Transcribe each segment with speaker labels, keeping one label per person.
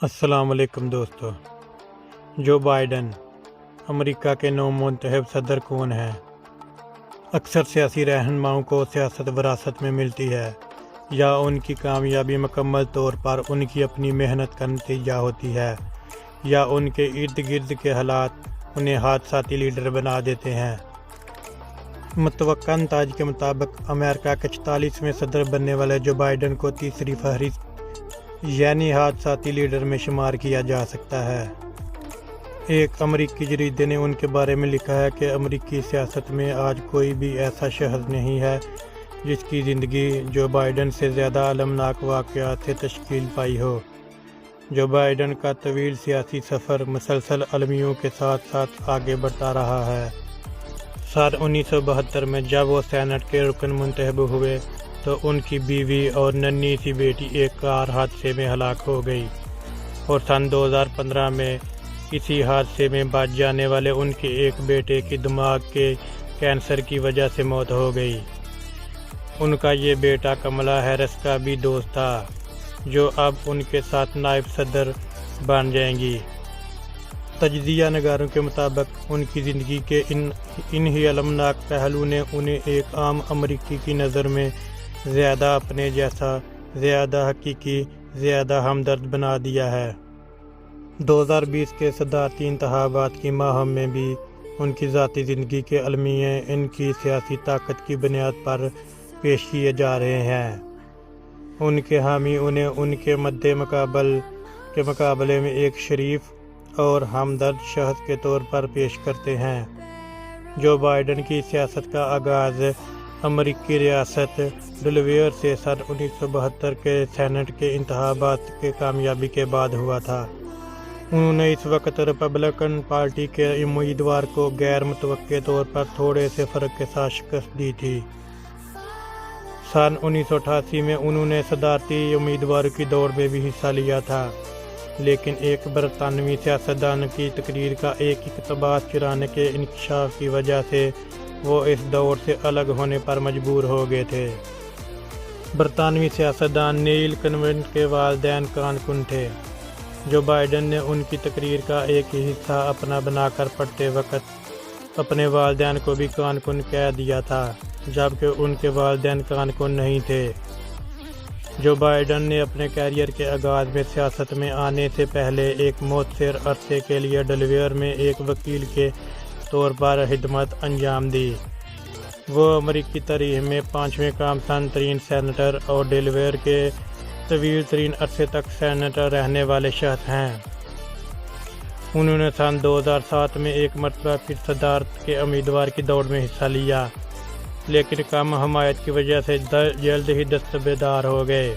Speaker 1: السلام علیکم دوستو۔ جو بائیڈن امریکہ کے نو منتخب صدر کون ہیں؟ اکثر سیاسی رہنماؤں کو سیاست وراثت میں ملتی ہے یا ان کی کامیابی مکمل طور پر ان کی اپنی محنت کا نتیجہ ہوتی ہے، یا ان کے ارد گرد کے حالات انہیں حادثاتی لیڈر بنا دیتے ہیں۔ متوقع نتائج کے مطابق امریکہ کے 44ویں صدر بننے والے جو بائیڈن کو تیسری فہرست یعنی حادثاتی لیڈر میں شمار کیا جا سکتا ہے۔ ایک امریکی جریدے نے ان کے بارے میں لکھا ہے کہ امریکی سیاست میں آج کوئی بھی ایسا شخص نہیں ہے جس کی زندگی جو بائیڈن سے زیادہ المناک واقعات سے تشکیل پائی ہو۔ جو بائیڈن کا طویل سیاسی سفر مسلسل المیوں کے ساتھ ساتھ آگے بڑھتا رہا ہے۔ سال 1972 میں جب وہ سینٹ کے رکن منتخب ہوئے تو ان کی بیوی اور ننھی سی بیٹی ایک کار حادثے میں ہلاک ہو گئی، اور سن 2015 میں اسی حادثے میں بچ جانے والے ان کے ایک بیٹے کی دماغ کے کینسر کی وجہ سے موت ہو گئی۔ ان کا یہ بیٹا کملا ہیرس کا بھی دوست تھا، جو اب ان کے ساتھ نائب صدر بن جائیں گی۔ تجزیہ نگاروں کے مطابق ان کی زندگی کے انہی المناک پہلو نے انہیں ایک عام امریکی کی نظر میں زیادہ اپنے جیسا، زیادہ حقیقی، زیادہ ہمدرد بنا دیا ہے۔ 2020 کے صدارتی انتخابات کی مہم میں بھی ان کی ذاتی زندگی کے المیے ان کی سیاسی طاقت کی بنیاد پر پیش کیے جا رہے ہیں۔ ان کے حامی انہیں ان کے مقابلے میں ایک شریف اور ہمدرد شخص کے طور پر پیش کرتے ہیں۔ جو بائیڈن کی سیاست کا آغاز امریکی ریاست ڈیلاویئر سے سن 1972 کے سینٹ کے انتخابات کے کامیابی کے بعد ہوا تھا۔ انہوں نے اس وقت ریپبلکن پارٹی کے امیدوار کو غیر متوقع طور پر تھوڑے سے فرق کے ساتھ شکست دی تھی۔ سن 1988 میں انہوں نے صدارتی امیدواروں کی دوڑ میں بھی حصہ لیا تھا، لیکن ایک برطانوی سیاستدان کی تقریر کا ایک اقتباس چرانے کے انکشاف کی وجہ سے وہ اس دوڑ سے الگ ہونے پر مجبور ہو گئے تھے۔ برطانوی سیاستدان نیل کنونٹ کے والدین کارکن تھے۔ جو بائیڈن نے ان کی تقریر کا ایک ہی حصہ اپنا بنا کر پڑھتے وقت اپنے والدین کو بھی کارکن کہہ دیا تھا، جبکہ ان کے والدین کارکن نہیں تھے۔ جو بائیڈن نے اپنے کیریئر کے آغاز میں سیاست میں آنے سے پہلے ایک مؤثر عرصے کے لیے ڈیلاویئر میں ایک وکیل کے طور پر خدمت انجام دی۔ وہ امریکی تاریخ میں 5ویں کم سن ترین سینیٹر اور ڈیلاویئر کے طویل ترین عرصے تک سینیٹر رہنے والے شخص ہیں۔ انہوں نے سن 2007 میں ایک مرتبہ پھر صدارت کے امیدوار کی دوڑ میں حصہ لیا، لیکن کم حمایت کی وجہ سے جلد ہی دستبردار ہو گئے۔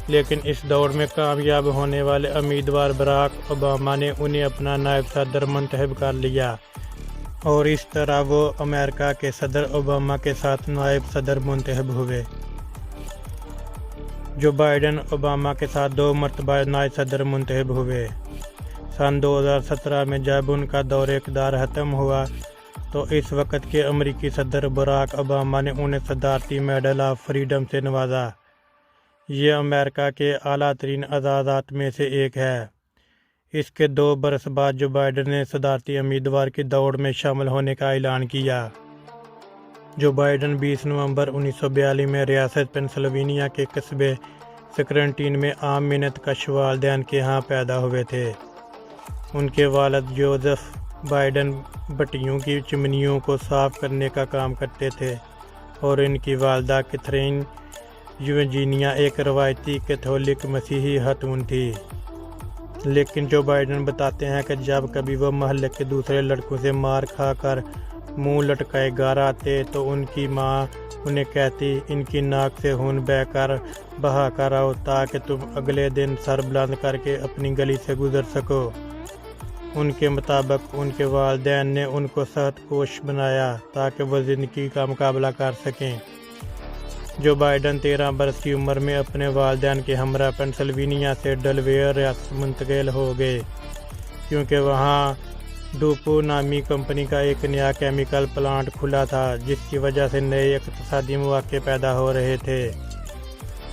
Speaker 1: لیکن اس دوڑ میں کامیاب ہونے والے امیدوار براک اوباما نے انہیں اپنا نائب صدر منتخب کر لیا، اور اس طرح وہ امریکہ کے صدر اوباما کے ساتھ نائب صدر منتخب ہوئے۔ جو بائیڈن اوباما کے ساتھ 2 مرتبہ نائب صدر منتخب ہوئے۔ سن 2017 میں جب ان کا دور اقتدار ختم ہوا تو اس وقت کے امریکی صدر براک اوباما نے انہیں صدارتی میڈل آف فریڈم سے نوازا۔ یہ امریکہ کے اعلیٰ ترین اعزازات میں سے ایک ہے۔ اس کے 2 برس بعد جو بائیڈن نے صدارتی امیدوار کی دوڑ میں شامل ہونے کا اعلان کیا۔ جو بائیڈن 20 نومبر 1942 میں ریاست پینسلوینیا کے قصبے سکرنٹین میں عام منت کش والدین کے ہاں پیدا ہوئے تھے۔ ان کے والد جوزف بائیڈن بھٹیوں کی چمنیوں کو صاف کرنے کا کام کرتے تھے، اور ان کی والدہ کیتھرین ورجینیا ایک روایتی کیتھولک مسیحی خاتون تھی۔ لیکن جو بائیڈن بتاتے ہیں کہ جب کبھی وہ محلے کے دوسرے لڑکوں سے مار کھا کر منہ لٹکائے گھر آتے تو ان کی ماں انہیں کہتی، ان کی ناک سے خون بہا کر آؤ تاکہ تم اگلے دن سر بلند کر کے اپنی گلی سے گزر سکو۔ ان کے مطابق ان کے والدین نے ان کو سخت کوش بنایا تاکہ وہ زندگی کا مقابلہ کر سکیں۔ جو بائیڈن 13 برس کی عمر میں اپنے والدین کے ہمراہ پینسلوینیا سے ڈیلاویئر ریاست منتقل ہو گئے، کیونکہ وہاں ڈوپو نامی کمپنی کا ایک نیا کیمیکل پلانٹ کھلا تھا، جس کی وجہ سے نئے اقتصادی مواقع پیدا ہو رہے تھے۔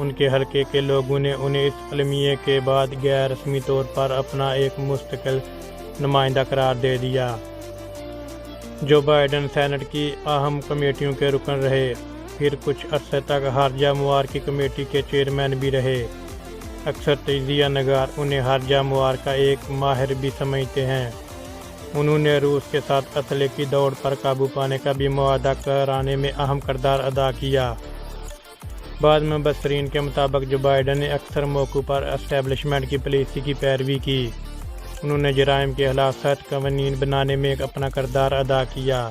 Speaker 1: ان کے حلقے کے لوگوں نے انہیں اس المیے کے بعد غیر رسمی طور پر اپنا ایک مستقل نمائندہ قرار دے دیا۔ جو بائیڈن سینٹ کی اہم کمیٹیوں کے رکن رہے، پھر کچھ عرصے تک خارجہ امور کی کمیٹی کے چیئرمین بھی رہے۔ اکثر تجزیہ نگار انہیں خارجہ امور کا ایک ماہر بھی سمجھتے ہیں۔ انہوں نے روس کے ساتھ اسلحے کی دوڑ پر قابو پانے کا بھی معاہدہ کرانے میں اہم کردار ادا کیا۔ بعض مبصرین کے مطابق جو بائیڈن نے اکثر موقعوں پر اسٹیبلشمنٹ کی پالیسی کی پیروی کی۔ انہوں نے جرائم کے خلاف سخت قوانین بنانے میں اپنا کردار ادا کیا۔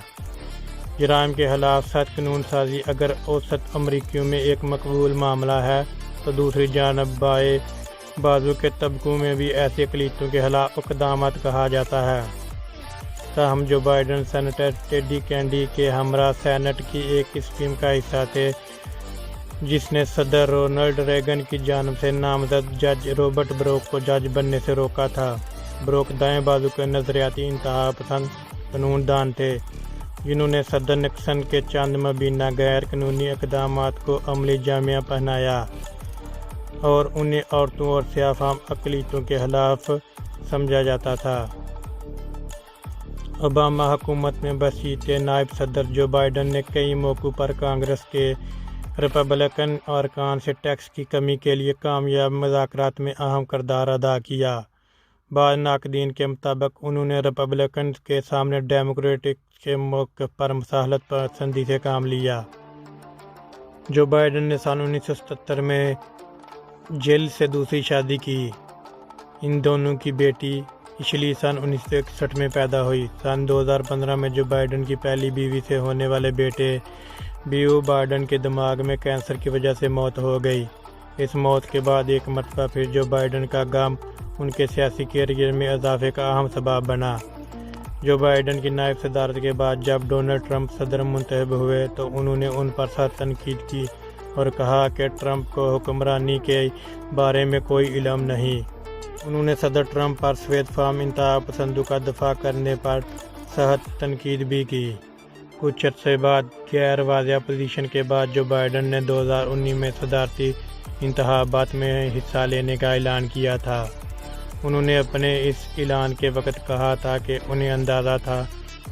Speaker 1: جرائم کے خلاف سخت قانون سازی اگر اوسط امریکیوں میں ایک مقبول معاملہ ہے، تو دوسری جانب بائیں بازو کے طبقوں میں بھی ایسی اقلیتوں کے خلاف اقدامات کہا جاتا ہے۔ تاہم Joe Biden senator teddy candy کے ہمراہ سینٹ کی ایک اسکیم کا حصہ تھے، جس نے صدر رونلڈ ریگن کی جانب سے نامزد جج رابرٹ بروک کو جج بننے سے روکا تھا۔ بروک دائیں بازو کے نظریاتی انتہا پسند قانون دان تھے، جنہوں نے صدر نکسن کے چند مبینہ غیر قانونی اقدامات کو عملی جامہ پہنایا اور انہیں عورتوں اور سیاہ فام اقلیتوں کے خلاف سمجھا جاتا تھا۔ اوباما حکومت میں بحثیت نائب صدر جو بائیڈن نے کئی موقعوں پر کانگریس کے ریپبلکن ارکان سے ٹیکس کی کمی کے لیے کامیاب مذاکرات میں اہم کردار ادا کیا۔ بعض ناقدین کے مطابق انہوں نے ریپبلکن کے سامنے ڈیموکریٹک کے موقف پر مصالحت پسندی سے کام لیا۔ جو بائیڈن نے سن 1977 میں جیل سے دوسری شادی کی۔ ان دونوں کی بیٹی اشلی سن 1961 میں پیدا ہوئی۔ سن 2015 میں جو بائیڈن کی پہلی بیوی سے ہونے والے بیٹے بیو بائیڈن کے دماغ میں کینسر کی وجہ سے موت ہو گئی۔ اس موت کے بعد ایک مرتبہ پھر جو بائیڈن کا غم ان کے سیاسی کیریئر میں اضافے کا اہم سبب بنا۔ جو بائیڈن کی نائب صدارت کے بعد جب ڈونلڈ ٹرمپ صدر منتخب ہوئے تو انہوں نے ان پر سخت تنقید کی اور کہا کہ ٹرمپ کو حکمرانی کے بارے میں کوئی علم نہیں۔ انہوں نے صدر ٹرمپ پر سفید فام انتہا پسندوں کا دفاع کرنے پر سخت تنقید بھی کی۔ کچھ عرصے بعد غیر واضح اپوزیشن کے بعد جو بائیڈن نے 2019 میں صدارتی انتخابات میں حصہ لینے کا اعلان کیا تھا۔ انہوں نے اپنے اس اعلان کے وقت کہا تھا کہ انہیں اندازہ تھا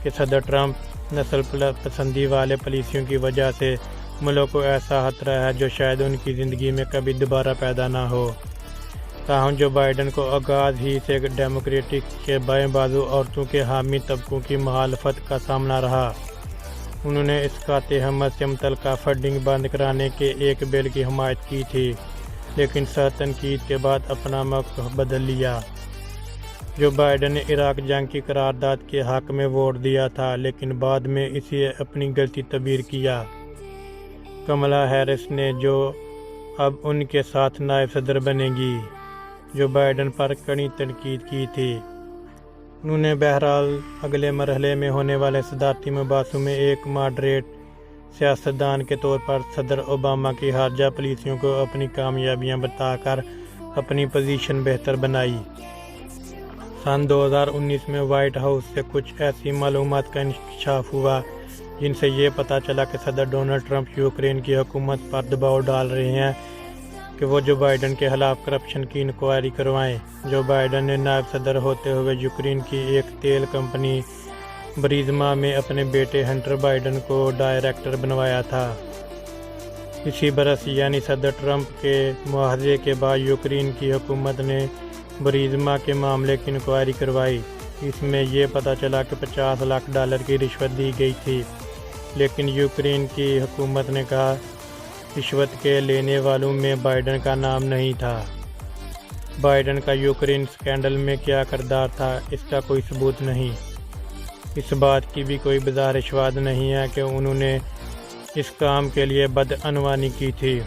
Speaker 1: کہ صدر ٹرمپ نسل پسندی والے پالیسیوں کی وجہ سے ملک کو ایسا خطرہ ہے جو شاید ان کی زندگی میں کبھی دوبارہ پیدا نہ ہو۔ تاہم جو بائیڈن کو آغاز ہی سے ڈیموکریٹک کے بائیں بازو عورتوں کے حامی طبقوں کی مخالفت کا سامنا رہا۔ انہوں نے اسقاط حمد سے متعلقہ فنڈنگ بند کرانے کے ایک بل کی حمایت کی تھی، لیکن سخت تنقید کے بعد اپنا موقف بدل لیا۔ جو بائیڈن نے عراق جنگ کی قرارداد کے حق میں ووٹ دیا تھا، لیکن بعد میں اسے اپنی غلطی تعبیر کیا۔ کملا ہیرس نے جو اب ان کے ساتھ نائب صدر بنے گی، جو بائیڈن پر کڑی تنقید کی تھی۔ انہوں نے بہرحال اگلے مرحلے میں ہونے والے صدارتی مباحثوں میں ایک ماڈریٹ سیاستدان کے طور پر صدر اوباما کی خارجہ پالیسیوں کو اپنی کامیابیاں بتا کر اپنی پوزیشن بہتر بنائی۔ سن 2019 میں وائٹ ہاؤس سے کچھ ایسی معلومات کا انکشاف ہوا جن سے یہ پتہ چلا کہ صدر ڈونلڈ ٹرمپ یوکرین کی حکومت پر دباؤ ڈال رہے ہیں کہ وہ جو بائیڈن کے خلاف کرپشن کی انکوائری کروائیں۔ جو بائیڈن نے نائب صدر ہوتے ہوئے یوکرین کی ایک تیل کمپنی بریزما میں اپنے بیٹے ہنٹر بائیڈن کو ڈائریکٹر بنوایا تھا۔ اسی برس یعنی صدر ٹرمپ کے معاہدے کے بعد یوکرین کی حکومت نے بریزما کے معاملے کی انکوائری کروائی۔ اس میں یہ پتہ چلا کہ $50 لاکھ کی رشوت دی گئی تھی، لیکن یوکرین کی حکومت نے کہا رشوت کے لینے والوں میں بائیڈن کا نام نہیں تھا۔ بائیڈن کا یوکرین اسکینڈل میں کیا کردار تھا، اس کا کوئی ثبوت نہیں۔ اس بات کی بھی کوئی بظاہر شواہد نہیں ہے کہ انہوں نے اس کام کے لیے بدعنوانی کی تھی۔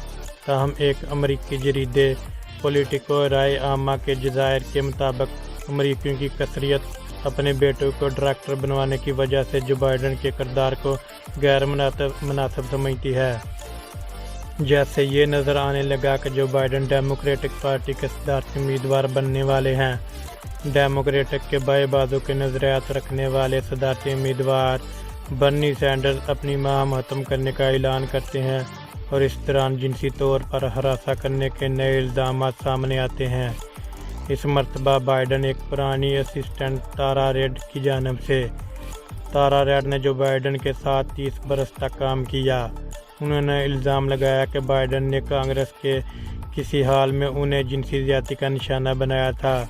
Speaker 1: تاہم ایک امریکی جریدے پولیٹیکو رائے عامہ کے جزائر کے مطابق امریکیوں کی اکثریت اپنے بیٹوں کو ڈائریکٹر بنوانے کی وجہ سے جو بائیڈن کے کردار کو غیر مناسب سمجھتی ہے۔ جیسے یہ نظر آنے لگا کہ جو بائیڈن ڈیموکریٹک پارٹی کے صدارتی امیدوار بننے والے ہیں، ڈیموکریٹک کے بائیں بازو کے نظریات رکھنے والے صدارتی امیدوار برنی سینڈرز اپنی مہم ختم کرنے کا اعلان کرتے ہیں اور اس دوران جنسی طور پر ہراساں کرنے کے نئے الزامات سامنے آتے ہیں۔ اس مرتبہ بائیڈن ایک پرانی اسسٹنٹ تارا ریڈ کی جانب سے۔ تارا ریڈ نے جو بائیڈن کے ساتھ 30 برس تک کام کیا، انہوں نے الزام لگایا کہ بائیڈن نے کانگریس کے کسی حال میں انہیں جنسی زیادتی کا نشانہ بنایا تھا۔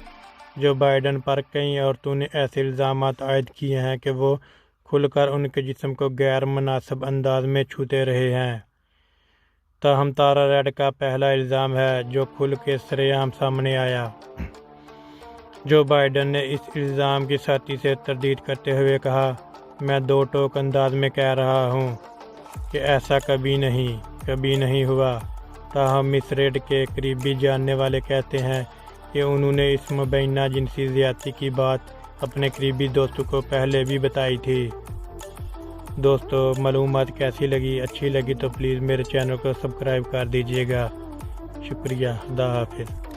Speaker 1: جو بائیڈن پر کئی عورتوں نے ایسے الزامات عائد کیے ہیں کہ وہ کھل کر ان کے جسم کو غیر مناسب انداز میں چھوتے رہے ہیں۔ تاہم تارا ریڈ کا پہلا الزام ہے جو کھل کے سرِ عام سامنے آیا۔ جو بائیڈن نے اس الزام کی سختی سے تردید کرتے ہوئے کہا، میں دو ٹوک انداز میں کہہ رہا ہوں کہ ایسا کبھی نہیں ہوا۔ تاہم مس ریڈ کے قریبی جاننے والے کہتے ہیں کہ انہوں نے اس مبینہ جنسی زیادتی کی بات اپنے قریبی دوستوں کو پہلے بھی بتائی تھی۔ دوستو، معلومات کیسی لگی؟ اچھی لگی تو پلیز میرے چینل کو سبسکرائب کر دیجیے گا۔ شکریہ۔ خدا حافظ۔